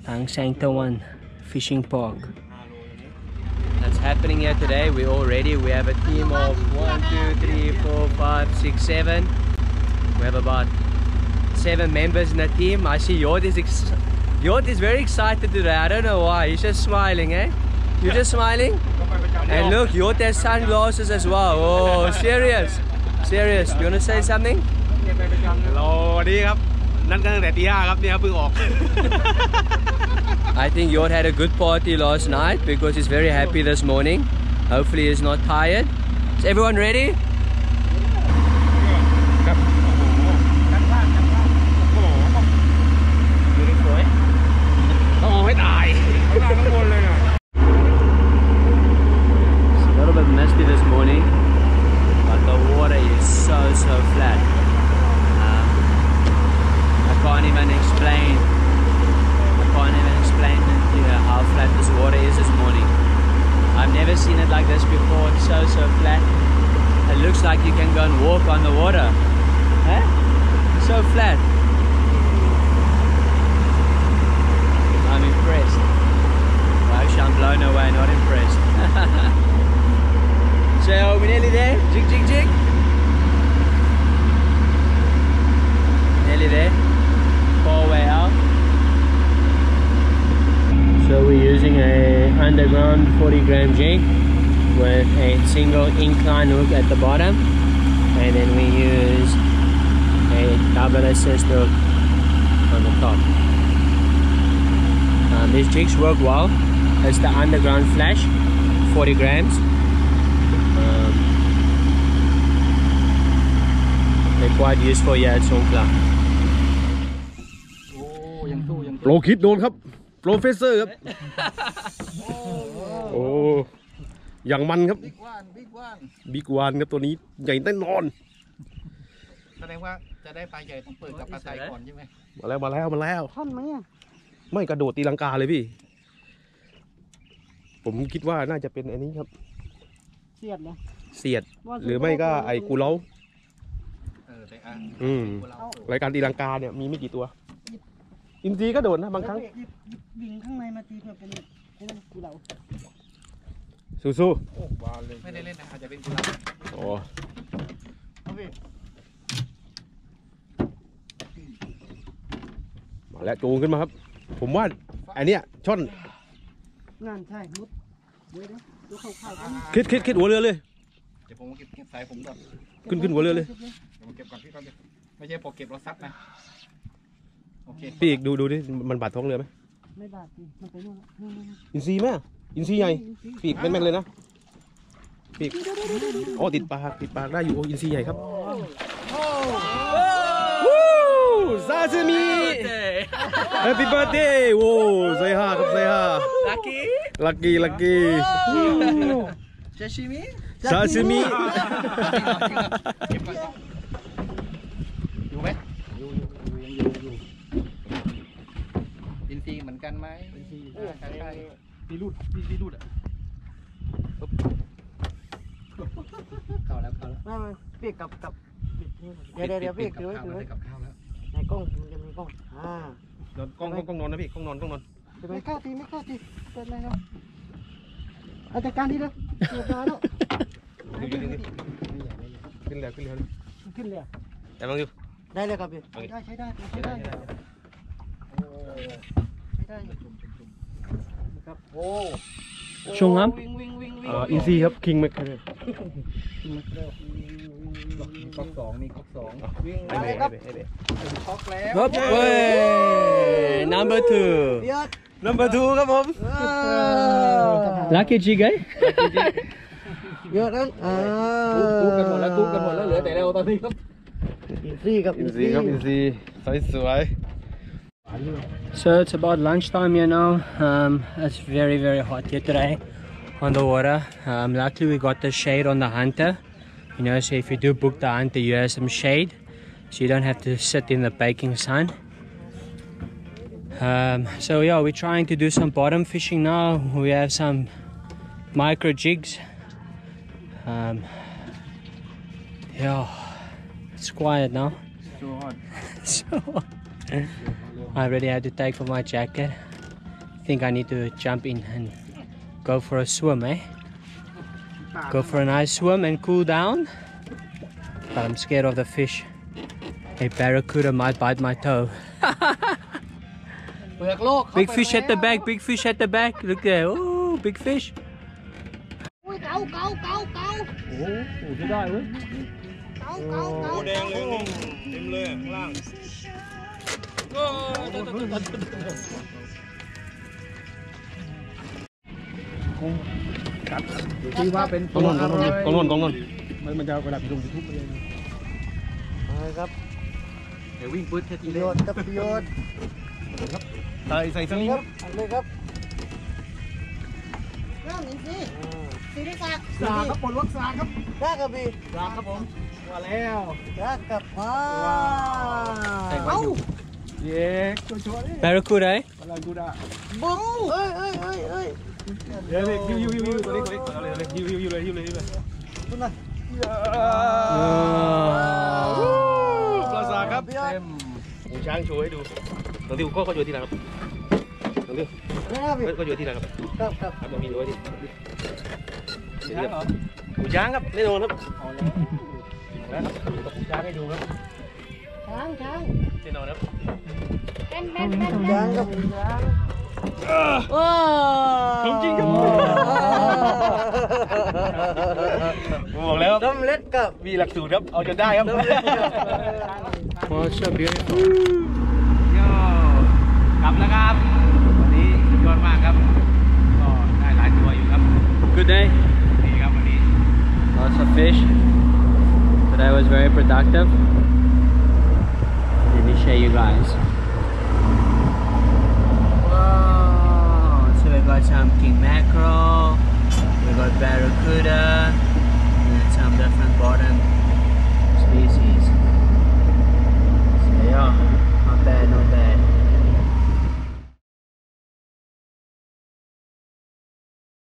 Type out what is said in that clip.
Hang Sangtawan Fishing Park. That's happening here today. We're all ready. We have a team of 1, 2, 3, 4, 5, 6, 7. We have about 7 members in the team. I see Jort is very excited today. I don't know why. He's just smiling, eh? You're just smiling? And look, Jort has sunglasses as well. Oh, serious. Serious. You want to say something? I think Jort had a good party last night because he's very happy this morning. Hopefully he's not tired. Is everyone ready? It's a little bit misty this morning, but the water is so flat. I can't even explain to you how flat this water is this morning. I've never seen it like this before. It's so flat. It looks like you can go and walk on the water. Huh? So flat. I'm impressed. Actually, I'm blown away, not impressed. So we're nearly there. Jig, jig, jig. Nearly there. Far way out. So we're using a underground 40-gram jig with a single incline hook at the bottom, and then we use a double assist hook on the top. These jigs work well. It's the underground flash, 40 grams. They're quite useful here at Songkhla. โปรคิดโดนครับโปรเฟสเซอร์ครับโอ้อย่างมันครับบิ๊กวานครับตัวนี้ใหญ่แน่นอนแสดงว่าจะได้ปลาใหญ่ต้องเปิดกับปลาไซก่อนใช่ไหมมาแล้วท่อนไหมอ่ะไม่กระโดดตีลังกาเลยพี่ผมคิดว่าน่าจะเป็นอันนี้ครับเสียดหรือไม่ก็ไอ้กูเล้ารายการตีลังกาเนี่ยมีไม่กี่ตัวอินทรีก็โดดนะบางครั้งยิงข้างในมาตีเพื่อเป็นกูเหลาสู้ไม่ได้เล่นนะอาจจะเป็นกูเหลาโอ้มาแล้วจูงขึ้นมาครับผมว่าอันเนี้ยช่อนงานใช่มุดดูเข้าคิดหัวเรือเลยเดี๋ยวผมเก็บสายผมก่อนขึ้นหัวเรือเลยเดี๋ยวผมเก็บก่อนพี่ก่อนไม่ใช่พอเก็บเราซัดนะโอเคพี่อีกดูดิมันบาดท้องเรือไหมไม่บาดจริงมันไปนู่นอินทรีไหมอินทรีใหญ่ปีกแม่นๆเลยนะปีกโอ้ติดปากได้อยู่โอ้อินทรีใหญ่ครับซาซิมิHappy birthday โอ้ไซฮาครับไซฮาลักกี้ซาซิมิอยู่ไหมอยู่อินทรีเหมือนกันไหมใช่พี่รูดอ่ะเข้าแล้วไม่เปียกกับเดี๋ยวเปียกดูไว้กับข้าวแล้วในกล้องมันจะมีกล้องกล้องนอนนะพี่กล้องนอนไม่กล้าตีเปิดอะไรครับเอาจัดการทีเดียวเปิดมาแล้วขึ้นเลยแต่บางอยู่ได้เลยครับพี่ใช้ได้ครับโอ้ชงครับอินซีครับคิงแมคเคลก๊อก2นี่ก๊อก2วิ่ง ไปครับก๊อกแล้วครับเว้ย number 2ครับผม lucky jig เยอะนั้นทุบกันหมดแล้วเหลือแต่เราตอนนี้ครับอินซีสวยSo it's about lunchtime here now. It's very hot here today on the water. Luckily we got the shade on the hunter. You know, so if you do book the hunter, you have some shade, so you don't have to sit in the baking sun. So yeah, we're trying to do some bottom fishing now. We have some micro jigs. Yeah, it's quiet now. So hot. So hot. I already had to take off my jacket. think I need to jump in and go for a swim, eh? Go for a nice swim and cool down. But I'm scared of the fish. A barracuda might bite my toe. เปลือกโลก Big fish at the back, big fish at the back. Look there. Oh, big fish. อุ้ยเก๋า โอ้โหใช้ได้เว้ย แดงเลยนี่เต็มเลยข้างล่าง กัด ที่ว่าเป็น กองนนมันจะกระดับลงทุบไปเลย ครับ เดี๋ยววิ่งปื๊ดแค่ที ประ เดี โย ยว ชน์ครับประโยชน์ ใส่สลิง ครับอันเลยครับเริ่มอีกสิสีได้สัก สาครับปลดล็อกสาครับ ได้ครับพี่ สาครับผมมาแล้ว ได้กับมาเอ้า เย้ชัวร์เลย Barracuda, eh? อะไรกูด่า บุ้งเอ้ย เดี๋ยวเลยฮิวตัวนี้เลยฮิวเลยคุณน่ะ ปลาสาครับ พี่ยอด หูช้างโชว์ให้ดูน้องดิวก็อยู่ที่ไหนครับน้องดิว นะครับพี่ ก็อยู่ที่ไหนครับ ครับ ครับมันมีด้วยที่ช้างเหรอหูช้างครับแน่นอนครับแล้วครับหูช้างให้ดูครับ ช้าง แน่นอนครับ ช้างครับช้างว้า ของจริงครับบอกแล้ว สำเร็จกับ มีหลักสูตรครับเอาจนได้ครับ Oh, so beautiful. กลับแล้วครับวันนี้สุดยอดมากครับก็ได้หลายตัวอยู่ครับ Good day. นี่ครับวันนี้ Lots of fish. Today was very productive. Let me show you guys.